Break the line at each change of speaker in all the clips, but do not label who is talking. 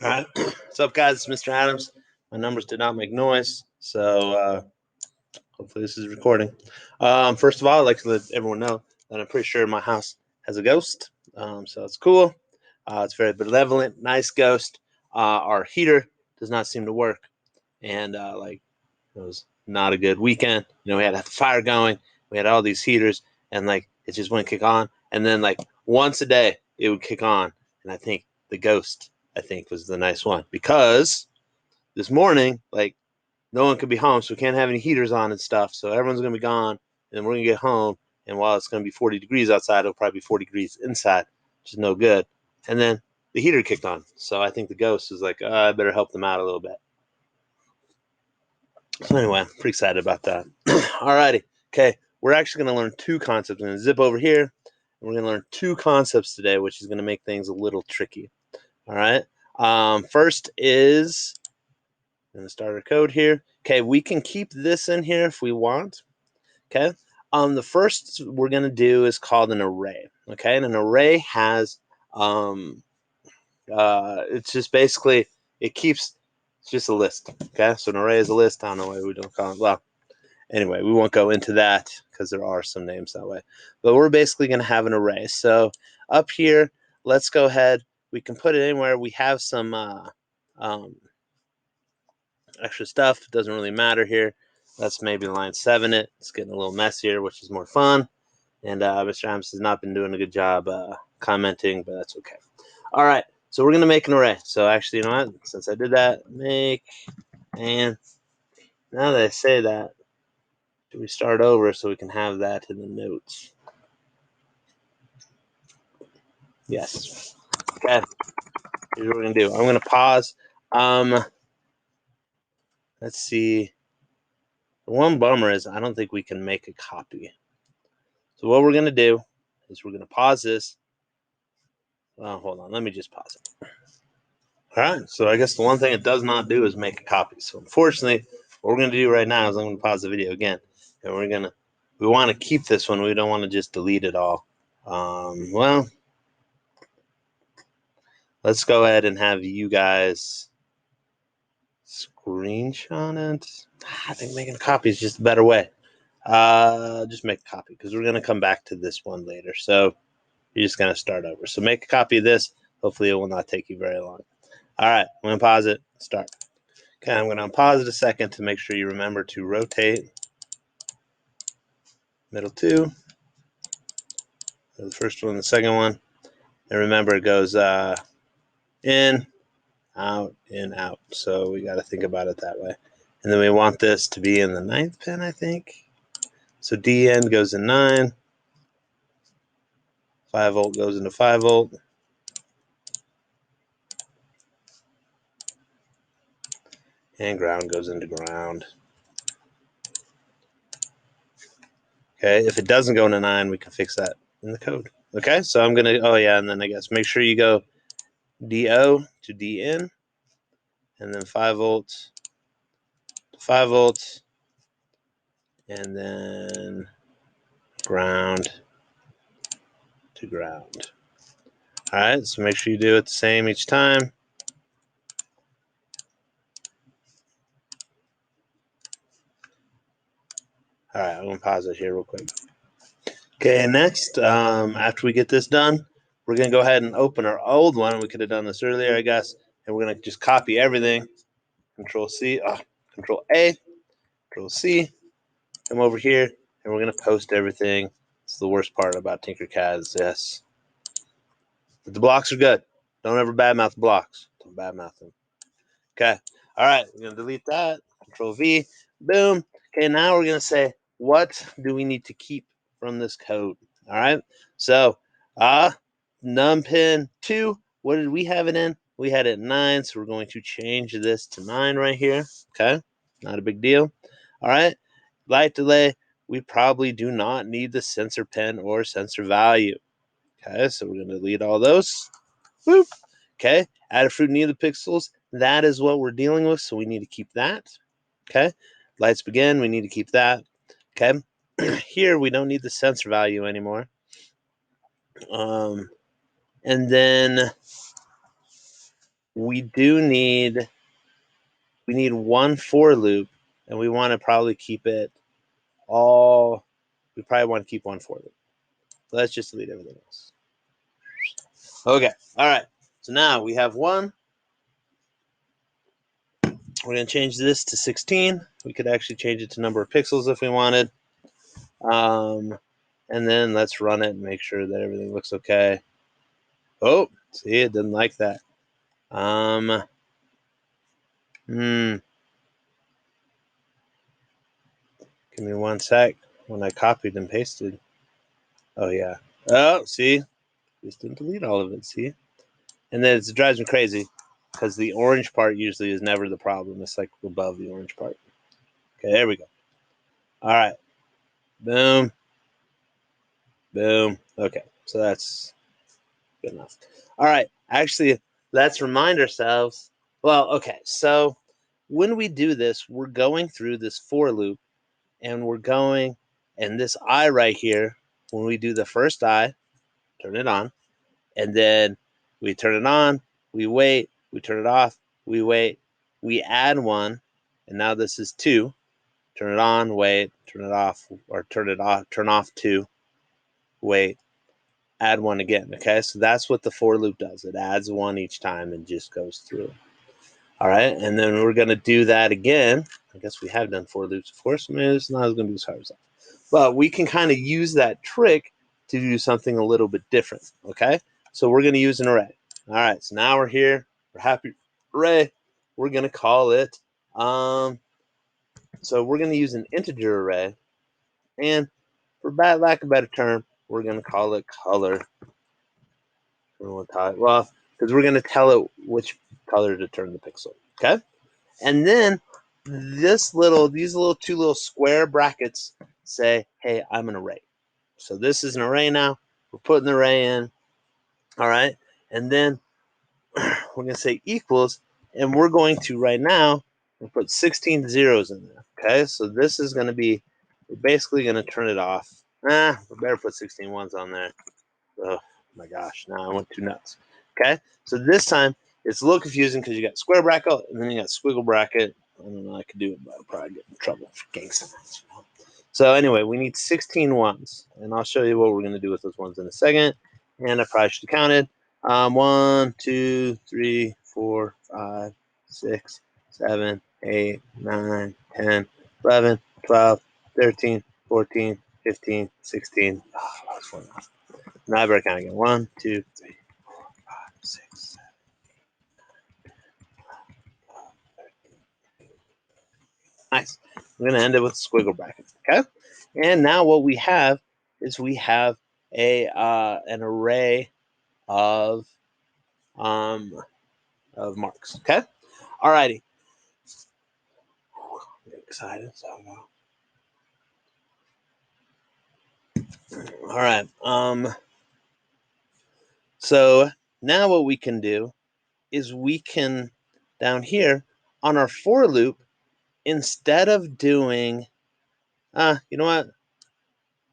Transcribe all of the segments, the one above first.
All right. What's up, guys? It's Mr. Adams. My numbers did not make noise, so hopefully this is recording. First of all, I'd like to let everyone know that I'm pretty sure my house has a ghost, so it's cool. It's very benevolent, nice ghost. Our heater does not seem to work, and it was not a good weekend. We had the fire going, we had all these heaters, and it just wouldn't kick on. And then once a day it would kick on, and I think the ghost was the nice one because this morning no one could be home, so we can't have any heaters on and stuff. So everyone's gonna be gone, and we're gonna get home, and while it's gonna be 40 degrees outside, it'll probably be 40 degrees inside, which is no good. And then the heater kicked on, so I think the ghost is like, I better help them out a little bit. So anyway, I'm pretty excited about that. Alrighty, okay, we're actually gonna learn two concepts. I'm gonna zip over here, and we're gonna learn two concepts today, which is gonna make things a little tricky. All right. First is I'm gonna start our code here. Okay, we can keep this in here if we want. Okay. The first we're gonna do is called an array. Okay, and an array has it's just basically it's just a list. Okay, so an array is a list. I don't know why we don't call it. Well, anyway, we won't go into that because there are some names that way. But we're basically gonna have an array. So up here, let's go ahead. We can put it anywhere. We have some extra stuff. It doesn't really matter here. Let's maybe line 7 it. It's getting a little messier, which is more fun. And Mr. Adams has not been doing a good job commenting, but that's okay. All right, so we're going to make an array. So actually, you know what? Since I did that, make, and now that I say that, should we start over so we can have that in the notes? Yes. Okay, here's what we're going to do. I'm going to pause. Let's see. The one bummer is I don't think we can make a copy. So what we're going to do is we're going to pause this. Oh, hold on. Let me just pause it. All right. So I guess the one thing it does not do is make a copy. So unfortunately, what we're going to do right now is I'm going to pause the video again. And we want to keep this one. We don't want to just delete it all. Well, let's go ahead and have you guys screenshot it. I think making a copy is just a better way. Just make a copy because we're going to come back to this one later. So you're just going to start over. So make a copy of this. Hopefully it will not take you very long. All right, I'm going to pause it. Start. Okay, I'm going to pause it a second to make sure you remember to rotate. Middle 2. The first one, the second one. And remember, it goes in, out. So we got to think about it that way. And then we want this to be in the 9th pin, I think. So DN goes in 9. 5 volt goes into 5 volt. And ground goes into ground. Okay, if it doesn't go into 9, we can fix that in the code. Okay, so I'm going to, and then I guess make sure you go DO to DN, and then 5 volts to 5 volts, and then ground to ground. All right, so make sure you do it the same each time. All right, I'm going to pause it here real quick. Okay, and next, after we get this done, we're going to go ahead and open our old one. We could have done this earlier, I guess, and we're going to just copy everything. Control C, Control A, Control C, come over here, and we're going to post everything. It's the worst part about Tinkercad is this. But the blocks are good. Don't ever badmouth the blocks. Don't badmouth them. Okay. All right, we're going to delete that. Control V, boom. Okay, now we're going to say, what do we need to keep from this code? All right, so num pin 2, what did we have it in? We had it at 9, so we're going to change this to 9 right here. Okay, not a big deal. All right, light delay, we probably do not need the sensor pin or sensor value. Okay, so we're going to delete all those. Whoop. Okay, Adafruit need the pixels. That is what we're dealing with, so we need to keep that. Okay, lights begin, we need to keep that. Okay, here we don't need the sensor value anymore. And then we need one for loop, and we want to probably keep it all. We probably want to keep one for loop. So let's just delete everything else. Okay. All right. So now we have one. We're going to change this to 16. We could actually change it to number of pixels if we wanted. And then let's run it and make sure that everything looks okay. Oh, see, it didn't like that. Give me one sec. When I copied and pasted. Oh, yeah. Oh, see? Just didn't delete all of it, see? And then it drives me crazy because the orange part usually is never the problem. It's like above the orange part. Okay, there we go. All right. Boom. Boom. Okay, so that's good enough. All right. Actually, let's remind ourselves. Well, okay. So when we do this, we're going through this for loop, and we're going, and this I right here, when we do the first I, turn it on, and then we turn it on, we wait, we turn it off, we wait, we add one, and now this is 2. Turn it on, wait, turn it off, or turn it off, turn off 2, wait, add 1 again. Okay, so that's what the for loop does. It adds 1 each time and just goes through. All right, and then we're going to do that again. I guess we have done for loops, of course. I mean, it's not going to be as hard as that. But we can kind of use that trick to do something a little bit different. Okay, so we're going to use an array. All right, so now we're here. We're happy array. We're going to call it. So we're going to use an integer array, and for lack of a better term, we're going to call it color. Well, because we're going to tell it which color to turn the pixel. Okay, and then these little 2 little square brackets say, "Hey, I'm an array." So this is an array now. We're putting the array in. All right, and then we're going to say equals, and we're going to right now we'll put 16 zeros in there. Okay, so this is going to be, we're basically going to turn it off. We better put 16 ones on there. Oh my gosh, now I went too nuts. Okay, so this time it's a little confusing because you got square bracket and then you got squiggle bracket. I don't know, I could do it, but I'll probably get in trouble for gangsta. So anyway, we need 16 ones, and I'll show you what we're going to do with those ones in a second. And I probably should have counted. 1, 2, 3, 4, 5, 6, 7, 8, 9, 10, 11, 12, 13, 14, 15, 16. Oh, that was fun. Now I better count again. 1, 2, 3, 4, 5, 6, 7. Nice. We're going to end it with squiggle brackets. Okay. And now what we have is we have an array of marks. Okay. Alrighty. I'm excited. All right. So now what we can do is we can, down here on our for loop, instead of doing, you know what?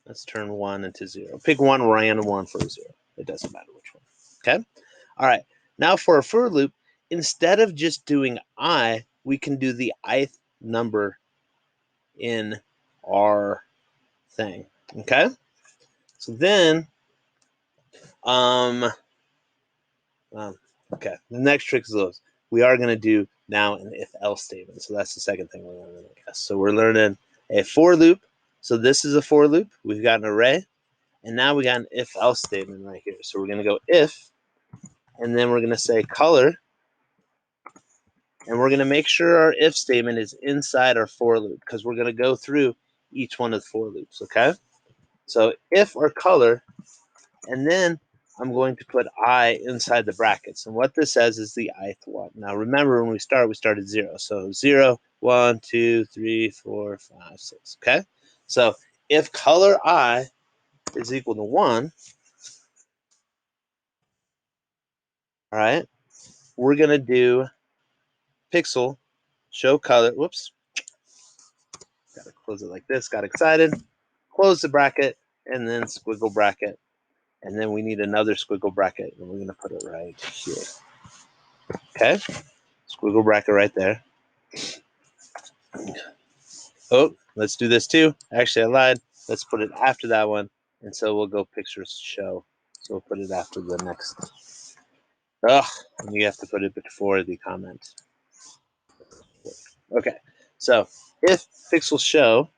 Let's turn 1 into 0. Pick one random one for a 0. It doesn't matter which one. Okay? All right. Now for a for loop, instead of just doing I, we can do the ith number in our thing. Okay? So then, okay, the next trick is those. We are going to do now an if-else statement. So that's the second thing we're learning, I guess. So we're learning a for loop. So this is a for loop. We've got an array. And now we got an if-else statement right here. So we're going to go if, and then we're going to say color. And we're going to make sure our if statement is inside our for loop because we're going to go through each one of the for loops, okay? So if or color, and then I'm going to put I inside the brackets. And what this says is the ith one. Now remember when we started 0. So 0, 1, 2, 3, 4, 5, 6, okay? So if color I is equal to 1, all right, we're going to do pixel show color. Whoops. Got to close it like this. Got excited. Close the bracket and then squiggle bracket. And then we need another squiggle bracket. And we're going to put it right here. Okay, squiggle bracket right there. Oh, let's do this too. Actually, I lied. Let's put it after that one, and so we'll go pictures show. So we'll put it after the next. Ugh, and you have to put it before the comment. Okay, so if pixel show,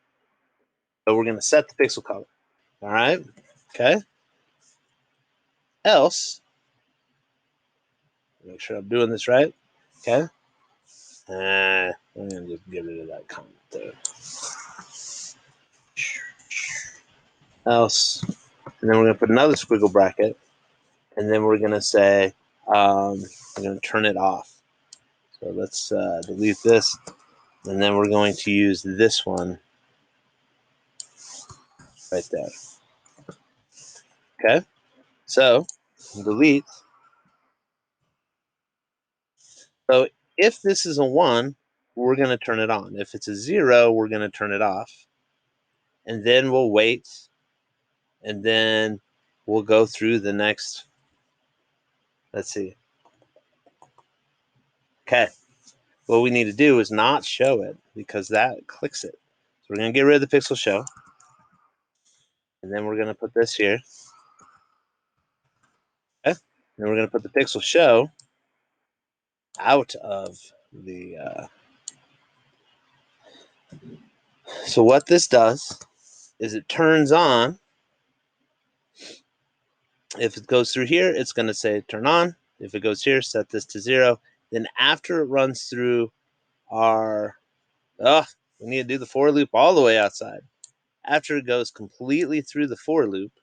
so we're going to set the pixel color. All right, okay. Else, make sure I'm doing this right. Okay. I'm going to just get rid of that comment there. Else, and then we're going to put another squiggle bracket, and then we're going to say, we're going to turn it off. So let's delete this, and then we're going to use this one right there. Okay, so delete. So if this is a 1, we're going to turn it on. If it's a 0, we're going to turn it off. And then we'll wait, and then we'll go through the next. Let's see. Okay, what we need to do is not show it because that clicks it. So we're going to get rid of the pixel show, and then we're going to put this here. Okay, and we're going to put the pixel show out of the. So what this does is it turns on. If it goes through here, it's going to say turn on. If it goes here, set this to 0. Then after it runs through our, we need to do the for loop all the way outside. After it goes completely through the for loop,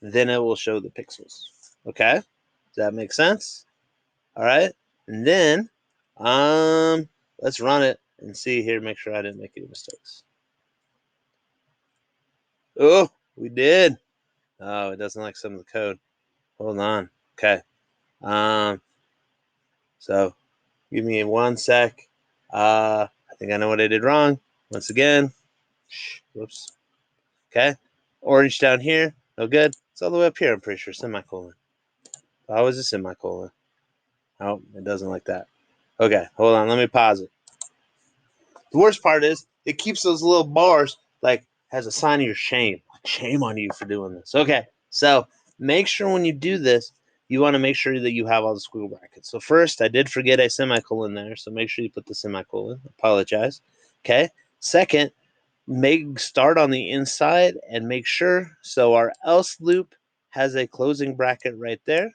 then it will show the pixels. Okay, does that make sense? All right, and then let's run it and see here. Make sure I didn't make any mistakes. Oh, we did. Oh, it doesn't like some of the code. Hold on. Okay. So give me 1 sec. I think I know what I did wrong. Once again. Whoops. Okay. Orange down here. No good. It's all the way up here, I'm pretty sure. Semicolon. How is a semicolon? Oh, it doesn't like that. Okay, hold on. Let me pause it. The worst part is it keeps those little bars like has a sign of your shame. Shame on you for doing this. Okay, so make sure when you do this, you want to make sure that you have all the squiggle brackets. So first, I did forget a semicolon there, so make sure you put the semicolon. Apologize. Okay. Second, start on the inside and make sure. So our else loop has a closing bracket right there.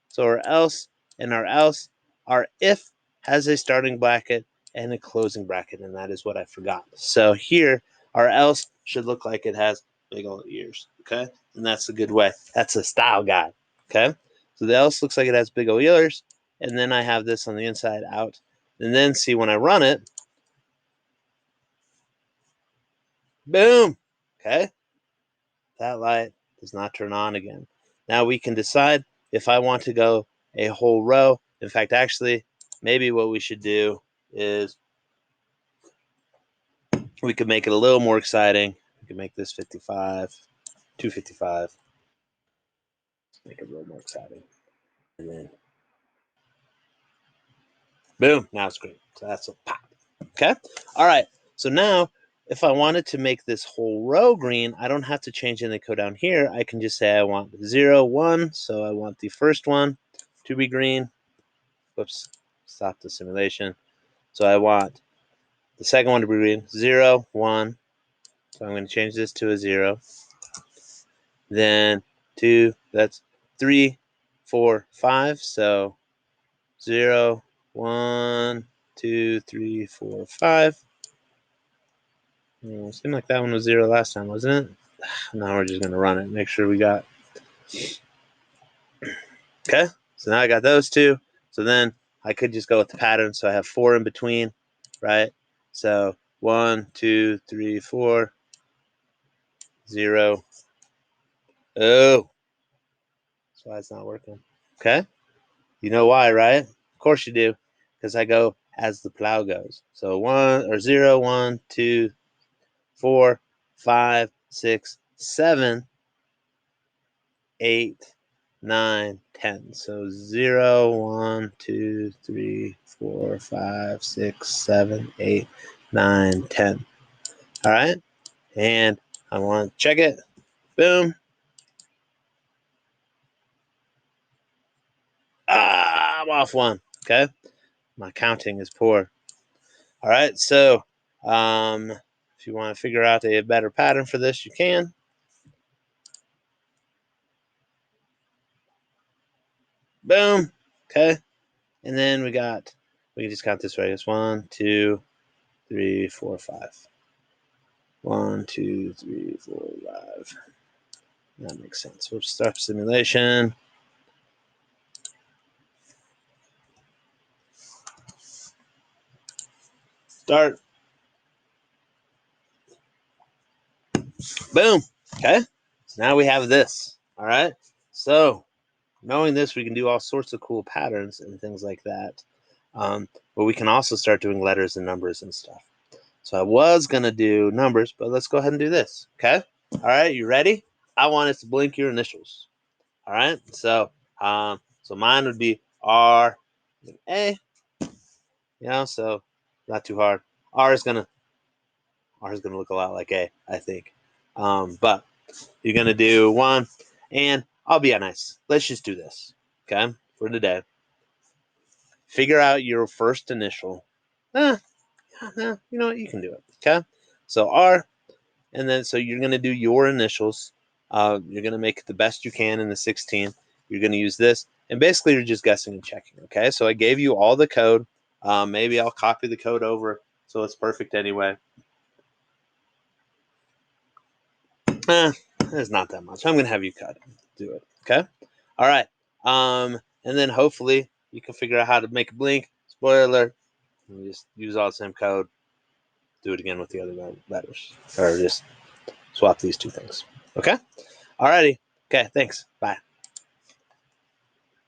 So our else and our if has a starting bracket and a closing bracket, and that is what I forgot. So here, our else should look like it has big old ears, okay? And that's a good way. That's a style guide, okay? So the else looks like it has big old ears, and then I have this on the inside out. And then see when I run it, boom, okay? That light does not turn on again. Now we can decide if I want to go a whole row. In fact, actually, maybe what we should do is we could make it a little more exciting. We can make this 55, 255. Make it a little more exciting. And then, boom, now it's green. So that's a pop. Okay? All right. So now, if I wanted to make this whole row green, I don't have to change any code down here. I can just say I want 0, 1. So I want the first one to be green. Whoops, stop the simulation. So I want the second one to be green, 0, 1. So I'm going to change this to a 0. Then 2, that's 3, 4, 5. So 0, 1, 2, 3, 4, 5. It seemed like that one was 0 last time, wasn't it? Now we're just going to run it, make sure we got. Okay, so now I got those two. So then I could just go with the pattern. So I have 4 in between, right? So 1, 2, 3, 4, 0. Oh, that's why it's not working. Okay, you know why, right? Of course you do, because I go as the plow goes. So 1 or 0, 1, 2, 4, 5, 6, 7, 8, 9, 10. So 0, 1, 2, 3, 4, 5, 6, 7, 8, 9, 10. All right. And I want to check it. Boom. I'm off one. Okay. My counting is poor. All right. So if you want to figure out a better pattern for this, you can. Boom. Okay. And then we can just count this way. It's 1, 2, 3, 4, 5. 1, 2, 3, 4, 5. That makes sense. We'll start simulation. Start. Boom. Okay. So now we have this. All right. So knowing this, we can do all sorts of cool patterns and things like that. But we can also start doing letters and numbers and stuff. So I was going to do numbers, but let's go ahead and do this. Okay. All right. You ready? I want us to blink your initials. All right. So mine would be R and A. So not too hard. R is gonna look a lot like A, I think. But you're gonna do 1, and I'll be nice. Let's just do this, okay? For today, figure out your first initial. You know what? You can do it, okay? So R, and then so you're gonna do your initials. You're gonna make it the best you can in the 16. You're gonna use this, and basically you're just guessing and checking, okay? So I gave you all the code. Maybe I'll copy the code over so it's perfect anyway. There's not that much. I'm gonna have you do it. Okay. All right. And then hopefully you can figure out how to make a blink. Spoiler alert. You just use all the same code. Do it again with the other letters, or just swap these two things. Okay. Alrighty. Okay. Thanks. Bye.